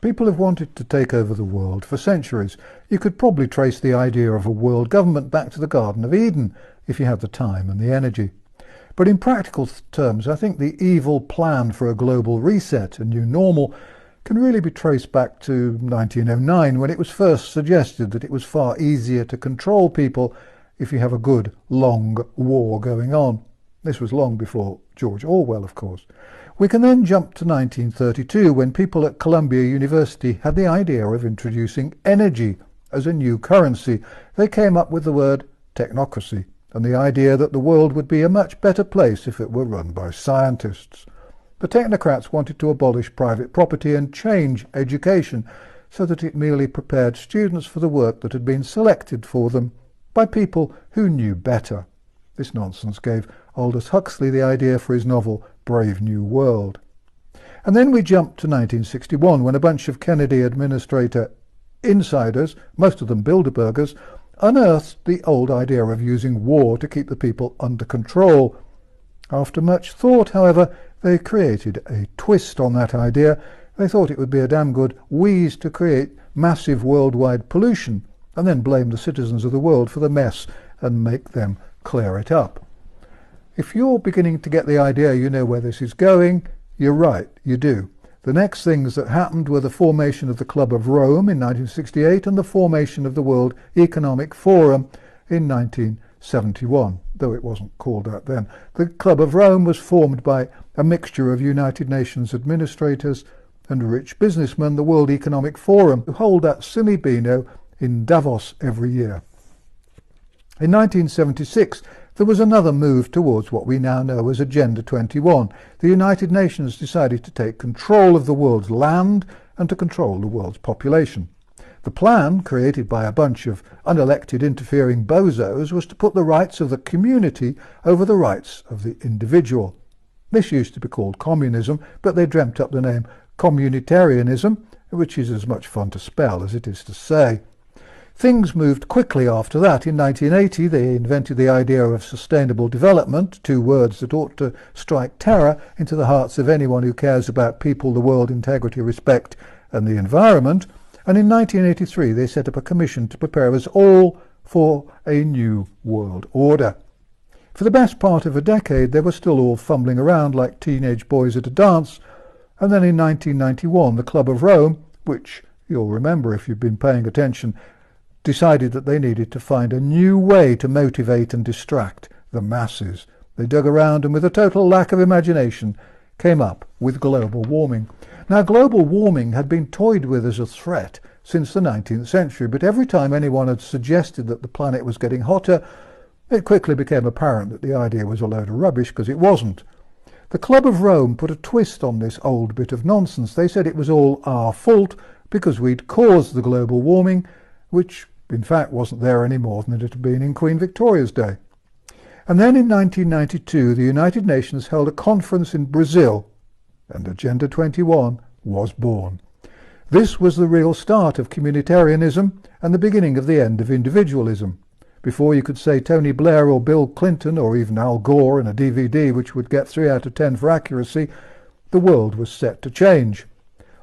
People have wanted to take over the world for centuries. You could probably trace the idea of a world government back to the Garden of Eden, if you had the time and the energy. But in practical terms, I think the evil plan for a global reset, a new normal, can really be traced back to 1909, when it was first suggested that it was far easier to control people if you have a good, long war going on. This was long before George Orwell, of course. We can then jump to 1932, when people at Columbia University had the idea of introducing energy as a new currency. They came up with the word technocracy, and the idea that the world would be a much better place if it were run by scientists. The technocrats wanted to abolish private property and change education so that it merely prepared students for the work that had been selected for them by people who knew better. This nonsense gave Aldous Huxley the idea for his novel Brave New World. And then we jump to 1961, when a bunch of Kennedy administrator insiders, most of them Bilderbergers, unearthed the old idea of using war to keep the people under control. After much thought, however, they created a twist on that idea. They thought it would be a damn good wheeze to create massive worldwide pollution and then blame the citizens of the world for the mess and make them clear it up. If you're beginning to get the idea you know where this is going, you're right, you do. The next things that happened were the formation of the Club of Rome in 1968 and the formation of the World Economic Forum in 1971, though it wasn't called that then. The Club of Rome was formed by a mixture of United Nations administrators and rich businessmen. The World Economic Forum, who hold that silly beano in Davos every year. In 1976, there was another move towards what we now know as Agenda 21. The United Nations decided to take control of the world's land and to control the world's population. The plan, created by a bunch of unelected interfering bozos, was to put the rights of the community over the rights of the individual. This used to be called communism, but they dreamt up the name communitarianism, which is as much fun to spell as it is to say. Things moved quickly after that. In 1980, they invented the idea of sustainable development, two words that ought to strike terror into the hearts of anyone who cares about people, the world, integrity, respect, and the environment. And in 1983, they set up a commission to prepare us all for a new world order. For the best part of a decade, they were still all fumbling around like teenage boys at a dance. And then in 1991, the Club of Rome, which you'll remember if you've been paying attention, decided that they needed to find a new way to motivate and distract the masses. They dug around and with a total lack of imagination came up with global warming. Now, global warming had been toyed with as a threat since the 19th century, but every time anyone had suggested that the planet was getting hotter, it quickly became apparent that the idea was a load of rubbish, because it wasn't. The Club of Rome put a twist on this old bit of nonsense. They said it was all our fault because we'd caused the global warming, which in fact wasn't there any more than it had been in Queen Victoria's day. And then in 1992, the United Nations held a conference in Brazil, and Agenda 21 was born. This was the real start of communitarianism and the beginning of the end of individualism. Before you could say Tony Blair or Bill Clinton or even Al Gore in a DVD which would get 3 out of 10 for accuracy, the world was set to change.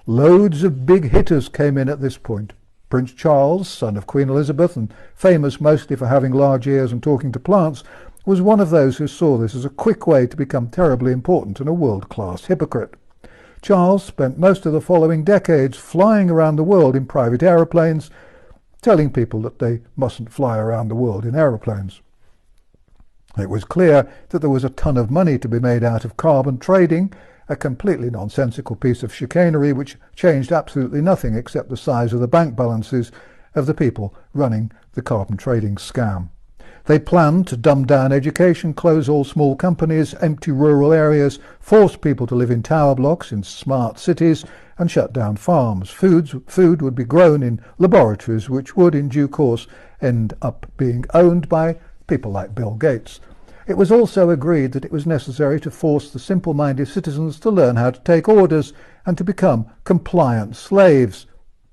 Loads of big hitters came in at this point. Prince Charles, son of Queen Elizabeth and famous mostly for having large ears and talking to plants, was one of those who saw this as a quick way to become terribly important and a world-class hypocrite. Charles spent most of the following decades flying around the world in private aeroplanes, telling people that they mustn't fly around the world in aeroplanes. It was clear that there was a ton of money to be made out of carbon trading, a completely nonsensical piece of chicanery which changed absolutely nothing except the size of the bank balances of the people running the carbon trading scam. They planned to dumb down education, close all small companies, empty rural areas, force people to live in tower blocks in smart cities, and shut down farms. Food would be grown in laboratories which would, in due course, end up being owned by people like Bill Gates. It was also agreed that it was necessary to force the simple-minded citizens to learn how to take orders and to become compliant slaves.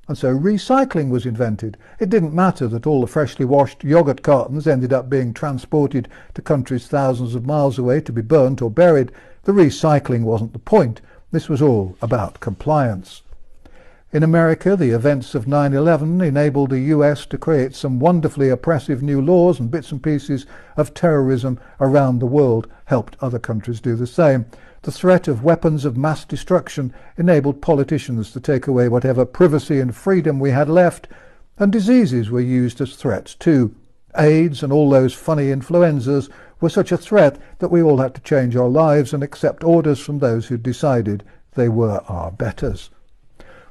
And so recycling was invented. It didn't matter that all the freshly washed yogurt cartons ended up being transported to countries thousands of miles away to be burnt or buried. The recycling wasn't the point. This was all about compliance. In America, the events of 9/11 enabled the US to create some wonderfully oppressive new laws, and bits and pieces of terrorism around the world helped other countries do the same. The threat of weapons of mass destruction enabled politicians to take away whatever privacy and freedom we had left, and diseases were used as threats too. AIDS and all those funny influenzas were such a threat that we all had to change our lives and accept orders from those who decided they were our betters.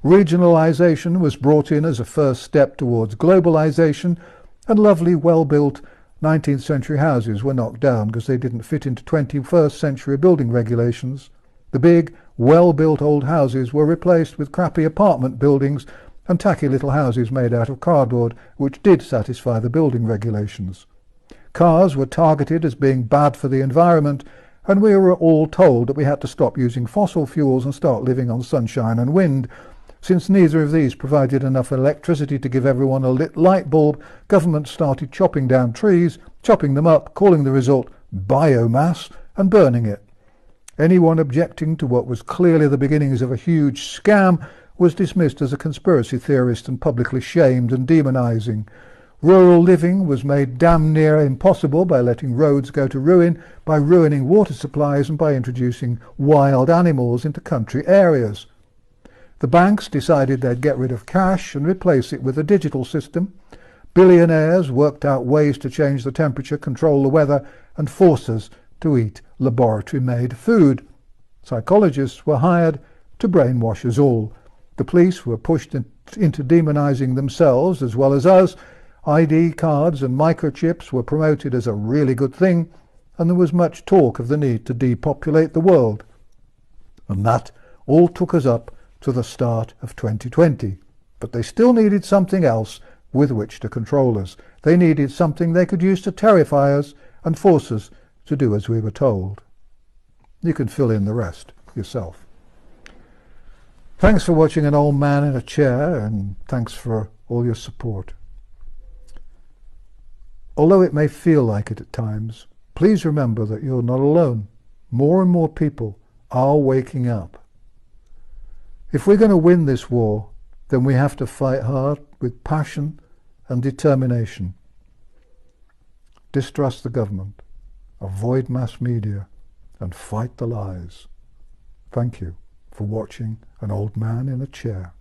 Regionalization was brought in as a first step towards globalization, and lovely, well-built 19th century houses were knocked down because they didn't fit into 21st century building regulations. The big, well-built old houses were replaced with crappy apartment buildings and tacky little houses made out of cardboard, which did satisfy the building regulations. Cars were targeted as being bad for the environment, and we were all told that we had to stop using fossil fuels and start living on sunshine and wind. Since neither of these provided enough electricity to give everyone a lit light bulb, government started chopping down trees, chopping them up, calling the result biomass, and burning it. Anyone objecting to what was clearly the beginnings of a huge scam was dismissed as a conspiracy theorist and publicly shamed and demonizing. Rural living was made damn near impossible by letting roads go to ruin, by ruining water supplies, and by introducing wild animals into country areas. The banks decided they'd get rid of cash and replace it with a digital system. Billionaires worked out ways to change the temperature, control the weather, and force us to eat laboratory-made food. Psychologists were hired to brainwash us all. The police were pushed into demonizing themselves as well as us. ID cards and microchips were promoted as a really good thing, and there was much talk of the need to depopulate the world. And that all took us up to the start of 2020. But they still needed something else with which to control us. They needed something they could use to terrify us and force us to do as we were told. You can fill in the rest yourself. Thanks for watching An Old Man in a Chair, and thanks for all your support. Although it may feel like it at times, please remember that you're not alone. More and more people are waking up. If we're going to win this war, then we have to fight hard with passion and determination. Distrust the government, avoid mass media, and fight the lies. Thank you for watching An Old Man in a Chair.